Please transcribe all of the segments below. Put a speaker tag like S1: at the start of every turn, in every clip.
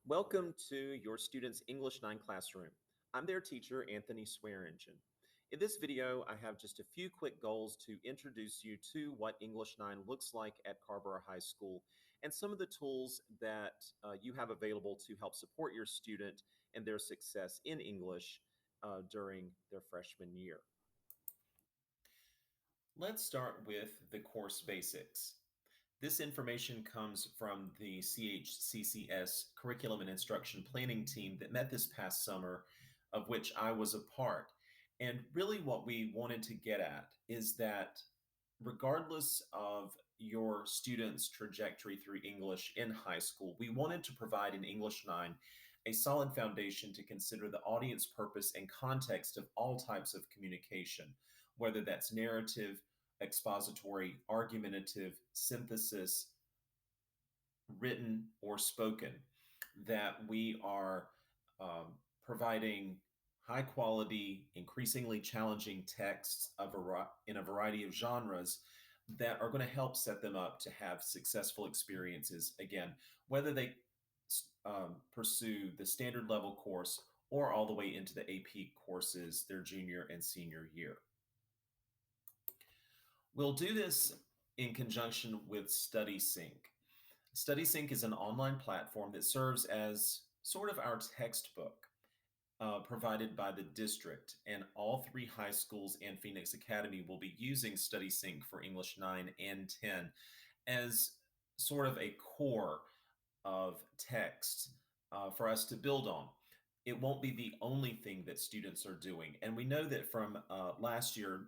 S1: Welcome to your student's English 9 classroom. I'm their teacher, Anthony Swaringen. In this video, I have just a few quick goals to introduce you to what English 9 looks like at Carrboro High School and some of the tools that you have available to help support your student and their success in English during their freshman year. Let's start with the course basics. This information comes from the CHCCS Curriculum and Instruction Planning team that met this past summer, of which I was a part. And really, what we wanted to get at is that regardless of your student's trajectory through English in high school, we wanted to provide in English 9 a solid foundation to consider the audience purpose and context of all types of communication, whether that's narrative, expository, argumentative, synthesis, written, or spoken, that we are providing high quality, increasingly challenging texts in a variety of genres that are going to help set them up to have successful experiences. Again, whether they pursue the standard level course or all the way into the AP courses their junior and senior year. We'll do this in conjunction with StudySync. StudySync is an online platform that serves as sort of our textbook provided by the district, and all three high schools and Phoenix Academy will be using StudySync for English 9 and 10 as sort of a core of text for us to build on. It won't be the only thing that students are doing, and we know that from last year,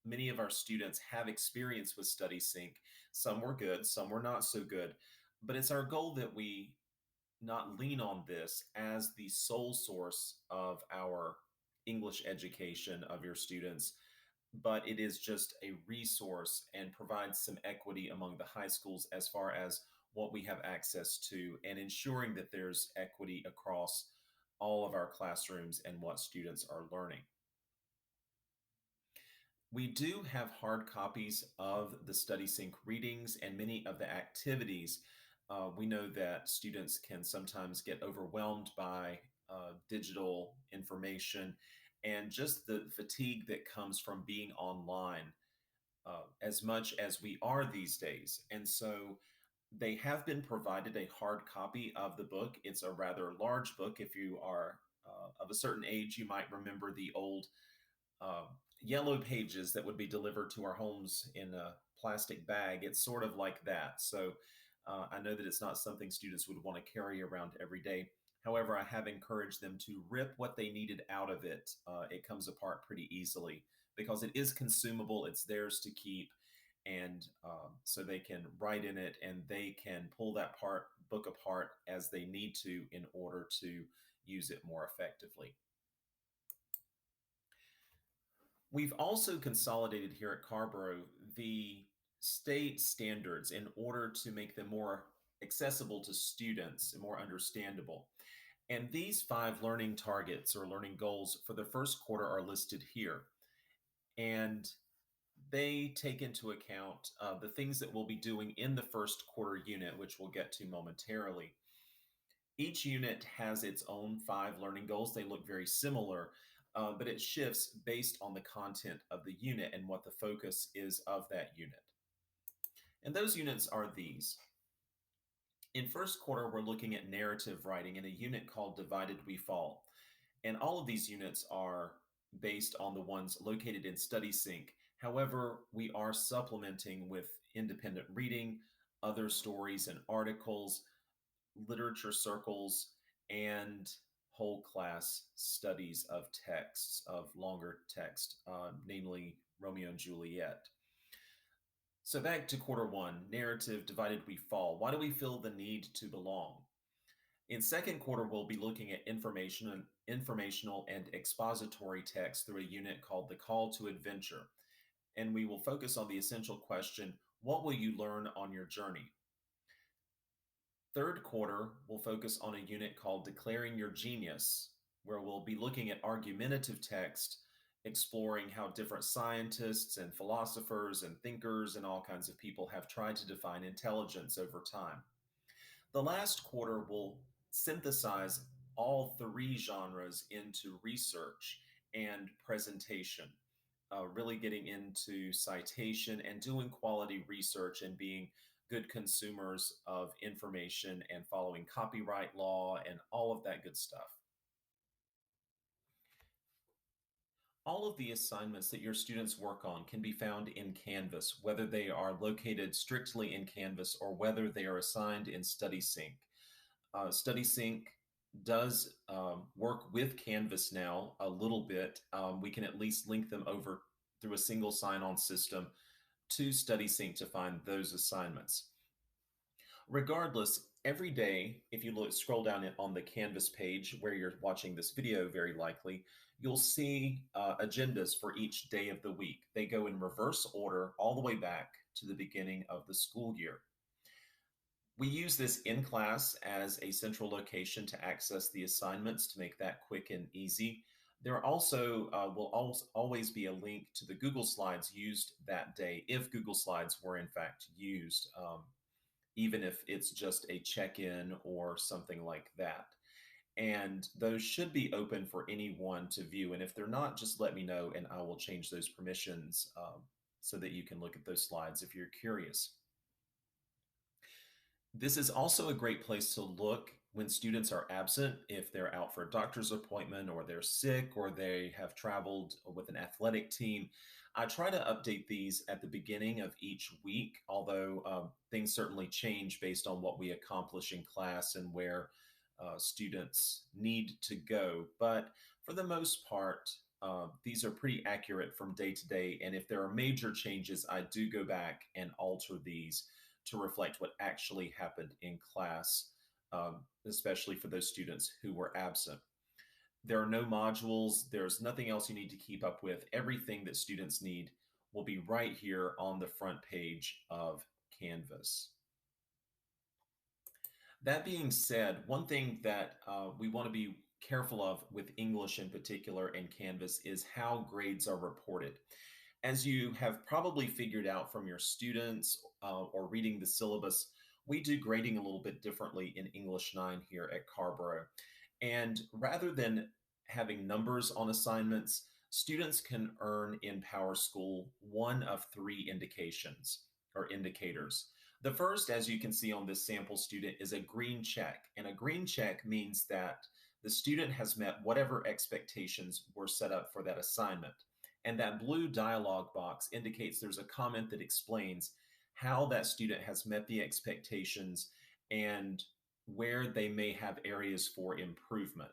S1: many of our students have experience with StudySync. Some were good, some were not so good, but it's our goal that we not lean on this as the sole source of our English education of your students, but it is just a resource and provides some equity among the high schools as far as what we have access to and ensuring that there's equity across all of our classrooms and what students are learning. We do have hard copies of the StudySync readings and many of the activities. We know that students can sometimes get overwhelmed by digital information and just the fatigue that comes from being online as much as we are these days. And so they have been provided a hard copy of the book. It's a rather large book. If you are of a certain age, you might remember the old yellow pages that would be delivered to our homes in a plastic bag. It's sort of like that. So I know that it's not something students would want to carry around every day. However, I have encouraged them to rip what they needed out of it. It comes apart pretty easily because it is consumable. It's theirs to keep. And so they can write in it and they can pull that book apart as they need to in order to use it more effectively. We've also consolidated here at Carrboro the state standards in order to make them more accessible to students and more understandable. And these 5 learning targets or learning goals for the first quarter are listed here. And they take into account the things that we'll be doing in the first quarter unit, which we'll get to momentarily. Each unit has its own 5 learning goals. They look very similar, but it shifts based on the content of the unit and what the focus is of that unit. And those units are these. In first quarter, we're looking at narrative writing in a unit called Divided We Fall. And all of these units are based on the ones located in StudySync. However, we are supplementing with independent reading, other stories and articles, literature circles, and whole class studies of texts, of longer text, namely Romeo and Juliet. So back to quarter 1, narrative, Divided We Fall. Why do we feel the need to belong? In second quarter, we'll be looking at informational and expository text through a unit called The Call to Adventure. And we will focus on the essential question, what will you learn on your journey? Third quarter, we'll focus on a unit called Declaring Your Genius, where we'll be looking at argumentative text, exploring how different scientists and philosophers and thinkers and all kinds of people have tried to define intelligence over time. The last quarter will synthesize all three genres into research and presentation, really getting into citation and doing quality research and being good consumers of information and following copyright law and all of that good stuff. All of the assignments that your students work on can be found in Canvas, whether they are located strictly in Canvas or whether they are assigned in StudySync. StudySync does work with Canvas now a little bit. We can at least link them over through a single sign-on system to StudySync to find those assignments. Regardless, every day, if you scroll down on the Canvas page where you're watching this video, very likely, you'll see agendas for each day of the week. They go in reverse order all the way back to the beginning of the school year. We use this in class as a central location to access the assignments to make that quick and easy. There also will always be a link to the Google Slides used that day if Google Slides were in fact used. Even if it's just a check-in or something like that. And those should be open for anyone to view. And if they're not, just let me know and I will change those permissions so that you can look at those slides if you're curious. This is also a great place to look when students are absent, if they're out for a doctor's appointment or they're sick or they have traveled with an athletic team. I try to update these at the beginning of each week, although things certainly change based on what we accomplish in class and where students need to go. But for the most part, these are pretty accurate from day to day. And if there are major changes, I do go back and alter these to reflect what actually happened in class, especially for those students who were absent. There are no modules. There's nothing else you need to keep up with. Everything that students need will be right here on the front page of Canvas. That being said, one thing that we want to be careful of with English in particular and Canvas is how grades are reported. As you have probably figured out from your students or reading the syllabus, we do grading a little bit differently in English 9 here at Carrboro. And rather than having numbers on assignments, students can earn in PowerSchool one of three indications or indicators. The first, as you can see on this sample student, is a green check. And a green check means that the student has met whatever expectations were set up for that assignment. And that blue dialog box indicates there's a comment that explains how that student has met the expectations and where they may have areas for improvement.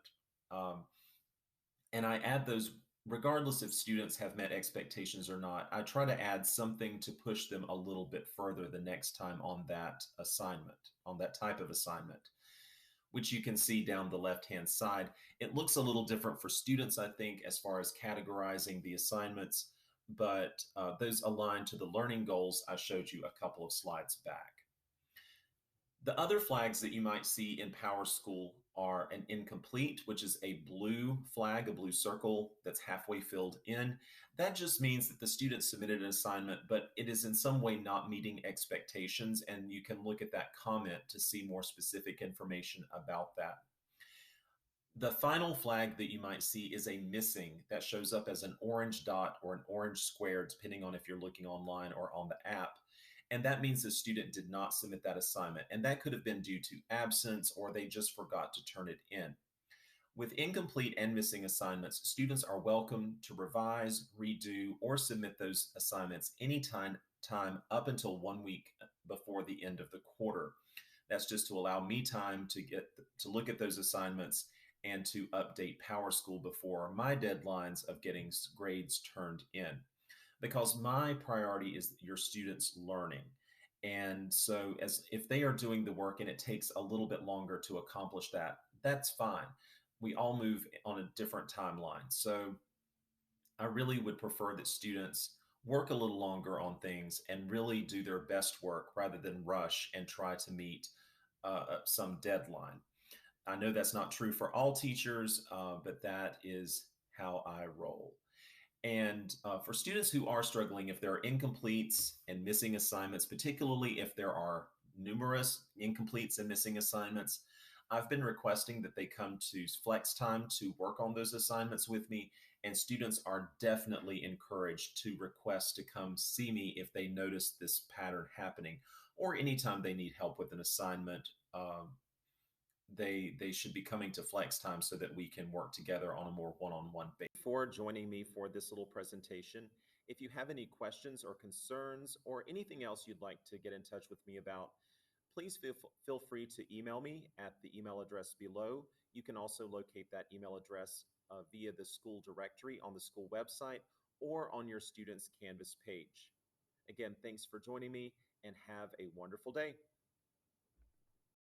S1: And I add those regardless if students have met expectations or not. I try to add something to push them a little bit further the next time on that assignment, on that type of assignment, which you can see down the left-hand side. It looks a little different for students, I think, as far as categorizing the assignments, but those align to the learning goals I showed you a couple of slides back. The other flags that you might see in PowerSchool are an incomplete, which is a blue flag, a blue circle that's halfway filled in. That just means that the student submitted an assignment, but it is in some way not meeting expectations, and you can look at that comment to see more specific information about that. The final flag that you might see is a missing that shows up as an orange dot or an orange square, depending on if you're looking online or on the app. And that means the student did not submit that assignment. And that could have been due to absence or they just forgot to turn it in. With incomplete and missing assignments, students are welcome to revise, redo, or submit those assignments anytime up until 1 week before the end of the quarter. That's just to allow me time to look at those assignments and to update PowerSchool before my deadlines of getting grades turned in. Because my priority is your students learning. And so if they are doing the work and it takes a little bit longer to accomplish that, that's fine. We all move on a different timeline. So I really would prefer that students work a little longer on things and really do their best work rather than rush and try to meet some deadline. I know that's not true for all teachers, but that is how I roll. And for students who are struggling, if there are incompletes and missing assignments, particularly if there are numerous incompletes and missing assignments, I've been requesting that they come to flex time to work on those assignments with me, and students are definitely encouraged to request to come see me if they notice this pattern happening, or anytime they need help with an assignment. They should be coming to flex time so that we can work together on a more one-on-one basis. For joining me for this little presentation. If you have any questions or concerns or anything else you'd like to get in touch with me about, please feel free to email me at the email address below. You can also locate that email address via the school directory on the school website or on your student's Canvas page. Again, thanks for joining me and have a wonderful day.